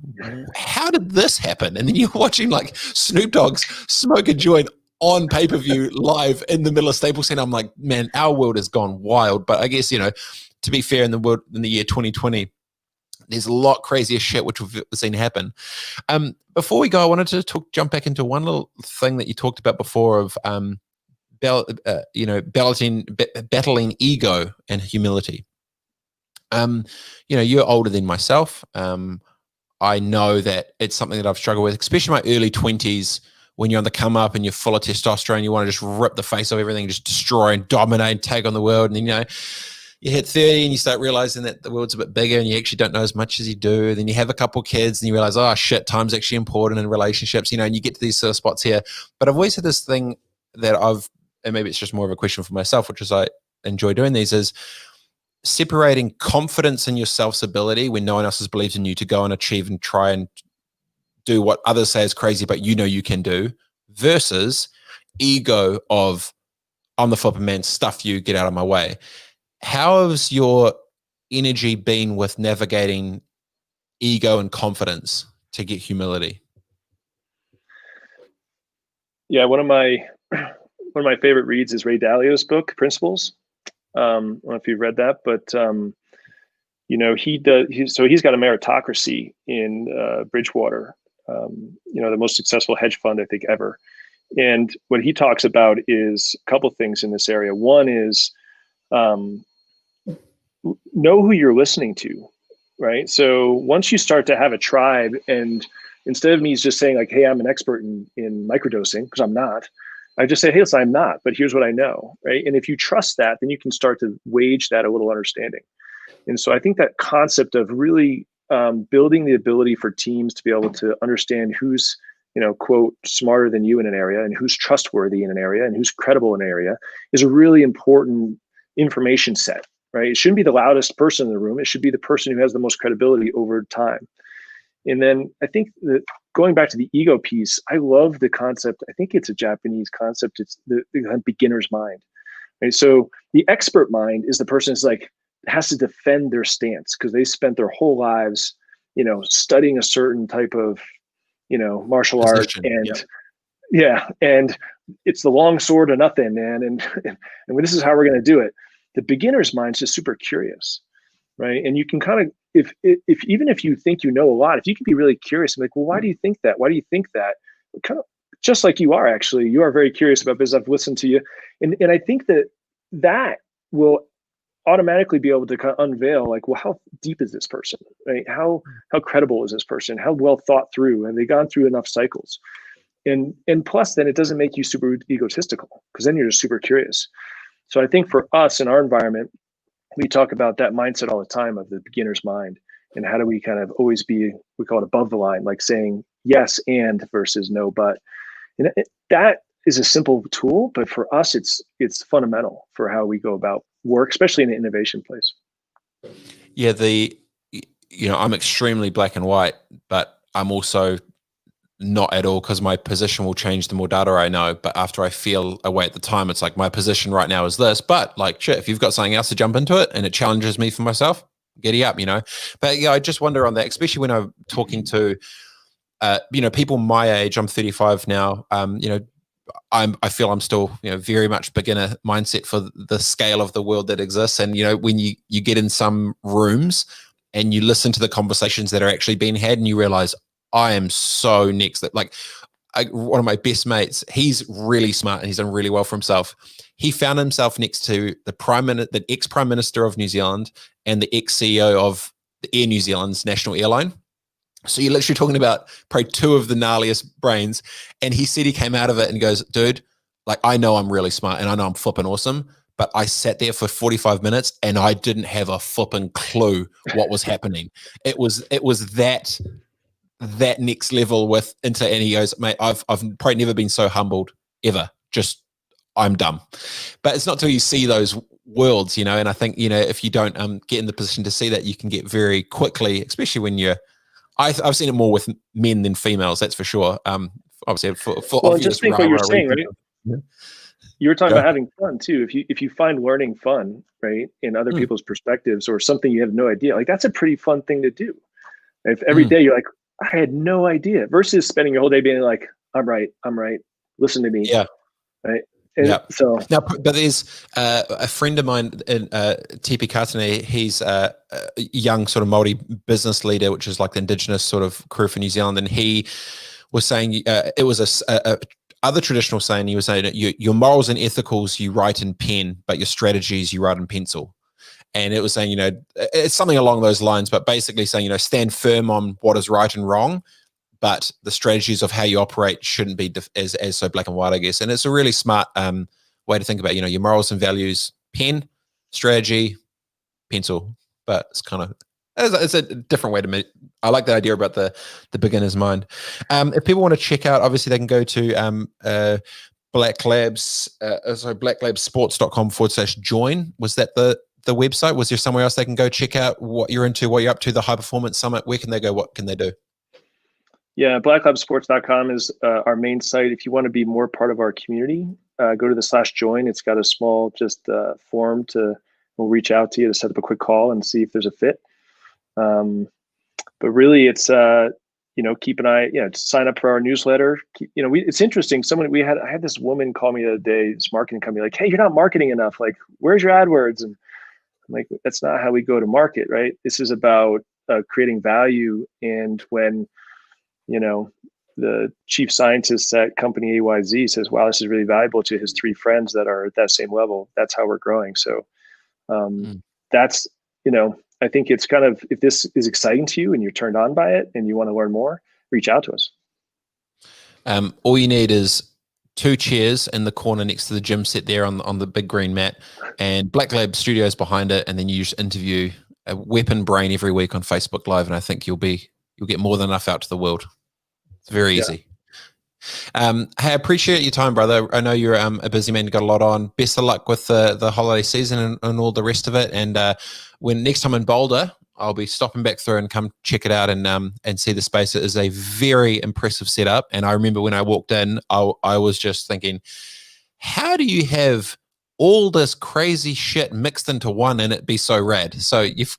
how did this happen? And then you're watching like Snoop Dogg's smoke a joint on pay-per-view live in the middle of Staples Center. I'm like, man, our world has gone wild. But I guess, to be fair, in the year 2020, there's a lot crazier shit which we've seen happen. Before we go, I wanted to jump back into one little thing that you talked about before of battling ego and humility. You're older than myself. I know that it's something that I've struggled with, especially in my early 20s, when you're on the come up and you're full of testosterone. You want to just rip the face off everything, just destroy and dominate and take on the world. And then, you hit 30 and you start realizing that the world's a bit bigger and you actually don't know as much as you do. Then you have a couple of kids and you realize, oh shit, time's actually important in relationships, and you get to these sort of spots here. But I've always had this thing that and maybe it's just more of a question for myself, which is I enjoy doing these, is separating confidence in your self's ability when no one else has believed in you to go and achieve and try and do what others say is crazy, but you can do, versus ego of, I'm the flipping man, stuff you, get out of my way. How has your energy been with navigating ego and confidence to get humility? Yeah, one of my favorite reads is Ray Dalio's book, Principles. I don't know if you've read that, but he's got a meritocracy in Bridgewater, the most successful hedge fund I think ever. And what he talks about is a couple of things in this area. One is know who you're listening to, right? So once you start to have a tribe, and instead of me just saying like, hey, I'm an expert in microdosing, because I'm not, I just say, hey, listen, I'm not, but here's what I know, right? And if you trust that, then you can start to wage that a little understanding. And so I think that concept of really building the ability for teams to be able to understand who's, quote, smarter than you in an area, and who's trustworthy in an area, and who's credible in an area, is a really important information set, right? It shouldn't be the loudest person in the room. It should be the person who has the most credibility over time. And then I think that going back to the ego piece, I love the concept. I think it's a Japanese concept. It's the beginner's mind, right? So the expert mind is the person who's like, has to defend their stance because they spent their whole lives, studying a certain type of, martial art. And and it's the long sword or nothing, man. And this is how we're going to do it. The beginner's mind is just super curious, right? And you can kind of, if even if you think you know a lot, if you can be really curious and like, well, why do you think that? Why do you think that? Kind of just like you are actually, you are very curious about business. I've listened to you, and I think that will automatically be able to kind of unveil like, well, how deep is this person, right? How credible is this person? How well thought through? Have they gone through enough cycles? And plus, then it doesn't make you super egotistical, because then you're just super curious. So I think for us in our environment, we talk about that mindset all the time of the beginner's mind, and how do we kind of always be, we call it above the line, like saying yes and versus no but. And that is a simple tool, but for us, it's fundamental for how we go about work, especially in an innovation place. Yeah, I'm extremely black and white, but I'm also not at all, because my position will change the more data I know. But after I feel away at the time, it's like my position right now is this. But like, shit, if you've got something else to jump into it and it challenges me for myself, giddy up, But yeah, I just wonder on that, especially when I'm talking to, people my age. I'm 35 now. I feel I'm still, very much beginner mindset for the scale of the world that exists. And, when you get in some rooms and you listen to the conversations that are actually being had, and you realize I am so next. Like one of my best mates, he's really smart and he's done really well for himself. He found himself next to the ex-Prime Minister of New Zealand and the ex-CEO of the Air New Zealand's national airline. So you're literally talking about probably two of the gnarliest brains. And he said he came out of it and goes, dude, like, I know I'm really smart and I know I'm flipping awesome, but I sat there for 45 minutes and I didn't have a flipping clue what was happening. It was that next level with into, and he goes, mate, I've probably never been so humbled ever. Just, I'm dumb. But it's not till you see those worlds, you know, and I think, you know, if you don't get in the position to see that, you can get very quickly, especially when you're, I've seen it more with men than females, that's for sure. Obviously, for well, obvious just think what you're saying, right? Yeah. You were talking about having fun too. If you find learning fun, right, in other people's perspectives or something you have no idea, like that's a pretty fun thing to do. If every day you're like, I had no idea, versus spending your whole day being like, I'm right, listen to me. Yeah. Right. And so now, but there's a friend of mine in Tipi Katane. He's a young sort of Maori business leader, which is like the indigenous sort of crew for New Zealand, and he was saying it was a other traditional saying. He was saying that your morals and ethicals you write in pen, but your strategies you write in pencil. And it was saying, you know, it's something along those lines, but basically saying, you know, stand firm on what is right and wrong, but the strategies of how you operate shouldn't be as so black and white, I guess. And it's a really smart way to think about, you know, your morals and values, pen, strategy, pencil. But it's kind of, it's a different way to meet. I like the idea about the beginner's mind. If people want to check out, obviously they can go to blacklabsports.com/join. Was that the website? Was there somewhere else they can go check out what you're into, what you're up to, the High Performance Summit? Where can they go? What can they do? Yeah, blacklabsports.com is our main site. If you want to be more part of our community, go to the /join. It's got a small form we'll reach out to you to set up a quick call and see if there's a fit. But really it's, keep an eye, sign up for our newsletter. It's interesting. I had this woman call me the other day, this marketing company, like, hey, you're not marketing enough. Like, where's your AdWords? And I'm like, that's not how we go to market, right? This is about creating value. And when, the chief scientist at company AYZ says, wow, this is really valuable to his 3 friends that are at that same level, that's how we're growing. So that's, I think it's kind of, if this is exciting to you and you're turned on by it and you want to learn more, reach out to us. All you need is 2 chairs in the corner next to the gym set there on the big green mat, and Black Lab Studios behind it, and then you just interview a weapon brain every week on Facebook Live, and I think you'll get more than enough out to the world. It's very easy. Hey, I appreciate your time, brother. I know you're a busy man, you got a lot on. Best of luck with the holiday season and all the rest of it. And when next time in Boulder, I'll be stopping back through and come check it out and see the space. It is a very impressive setup. And I remember when I walked in, I was just thinking, how do you have all this crazy shit mixed into one and it be so rad? So you've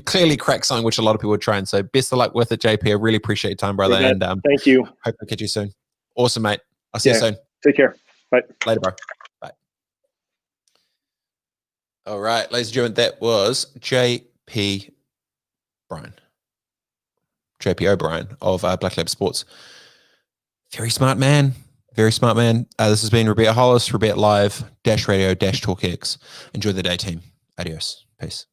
clearly cracked something which a lot of people would try. And so best of luck with it, JP. I really appreciate your time, brother. And thank you. Hope to catch you soon. Awesome, mate. I'll see you soon. Take care. Bye. Later, bro. Bye. All right, ladies and gentlemen, that was JP O'Brien of Black Lab Sports. Very smart man. Very smart man. This has been Robett Hollis, Robett Live, Dash Radio, Dash Talk X. Enjoy the day, team. Adios. Peace.